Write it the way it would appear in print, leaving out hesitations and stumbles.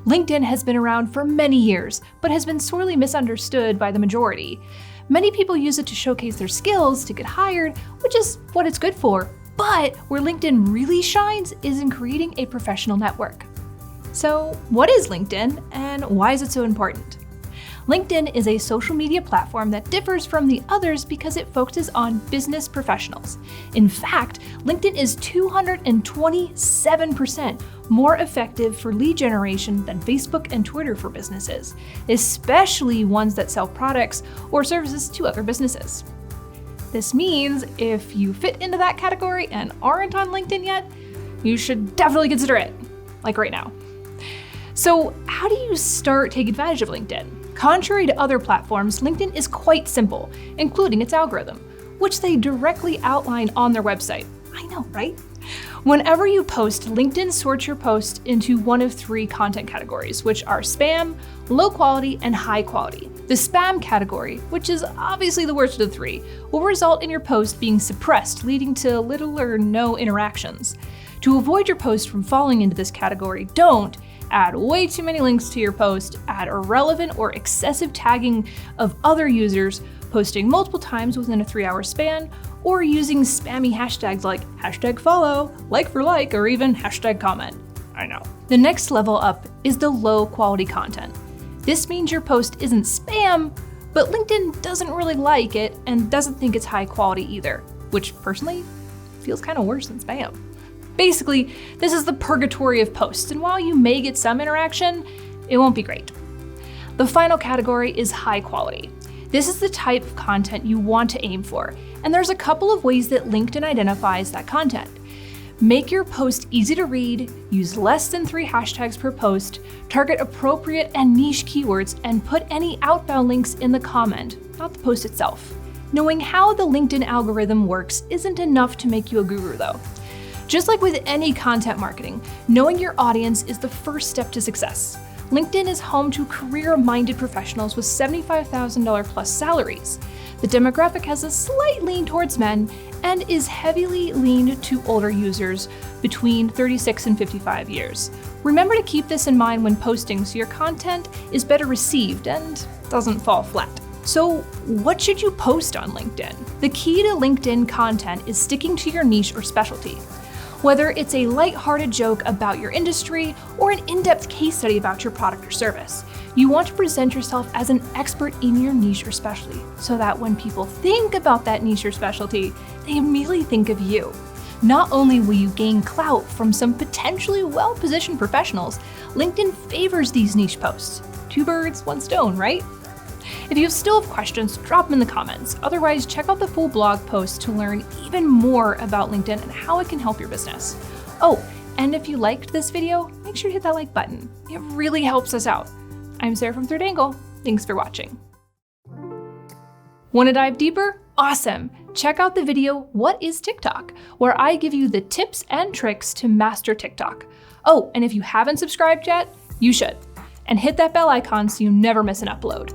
LinkedIn has been around for many years, but has been sorely misunderstood by the majority. Many people use it to showcase their skills to get hired, which is what it's good for. But where LinkedIn really shines is in creating a professional network. So what is LinkedIn and why is it so important? LinkedIn is a social media platform that differs from the others because it focuses on business professionals. In fact, LinkedIn is 227% more effective for lead generation than Facebook and Twitter for businesses, especially ones that sell products or services to other businesses. This means if you fit into that category and aren't on LinkedIn yet, you should definitely consider it, like right now. So how do you start taking advantage of LinkedIn? Contrary to other platforms, LinkedIn is quite simple, including its algorithm, which they directly outline on their website. I know, right? Whenever you post, LinkedIn sorts your post into one of three content categories, which are spam, low quality, and high quality. The spam category, which is obviously the worst of the three, will result in your post being suppressed, leading to little or no interactions. To avoid your post from falling into this category, don't add way too many links to your post, add irrelevant or excessive tagging of other users, posting multiple times within a 3-hour span, or using spammy hashtags like #follow, like for like, or even #comment. I know. The next level up is the low quality content. This means your post isn't spam, but LinkedIn doesn't really like it and doesn't think it's high quality either, which personally feels kind of worse than spam. Basically, this is the purgatory of posts, and while you may get some interaction, it won't be great. The final category is high quality. This is the type of content you want to aim for, and there's a couple of ways that LinkedIn identifies that content. Make your post easy to read, use less than 3 hashtags per post, target appropriate and niche keywords, and put any outbound links in the comment, not the post itself. Knowing how the LinkedIn algorithm works isn't enough to make you a guru though. Just like with any content marketing, knowing your audience is the first step to success. LinkedIn is home to career-minded professionals with $75,000 plus salaries. The demographic has a slight lean towards men and is heavily leaned to older users between 36 and 55 years. Remember to keep this in mind when posting so your content is better received and doesn't fall flat. So what should you post on LinkedIn? The key to LinkedIn content is sticking to your niche or specialty. Whether it's a lighthearted joke about your industry or an in-depth case study about your product or service, you want to present yourself as an expert in your niche or specialty so that when people think about that niche or specialty, they immediately think of you. Not only will you gain clout from some potentially well-positioned professionals, LinkedIn favors these niche posts. 2 birds, 1 stone, right? If you still have questions, drop them in the comments. Otherwise, check out the full blog post to learn even more about LinkedIn and how it can help your business. Oh, and if you liked this video, make sure to hit that like button. It really helps us out. I'm Sarah from Third Angle. Thanks for watching. Want to dive deeper? Awesome! Check out the video, What is TikTok?, where I give you the tips and tricks to master TikTok. Oh, and if you haven't subscribed yet, you should. And hit that bell icon so you never miss an upload.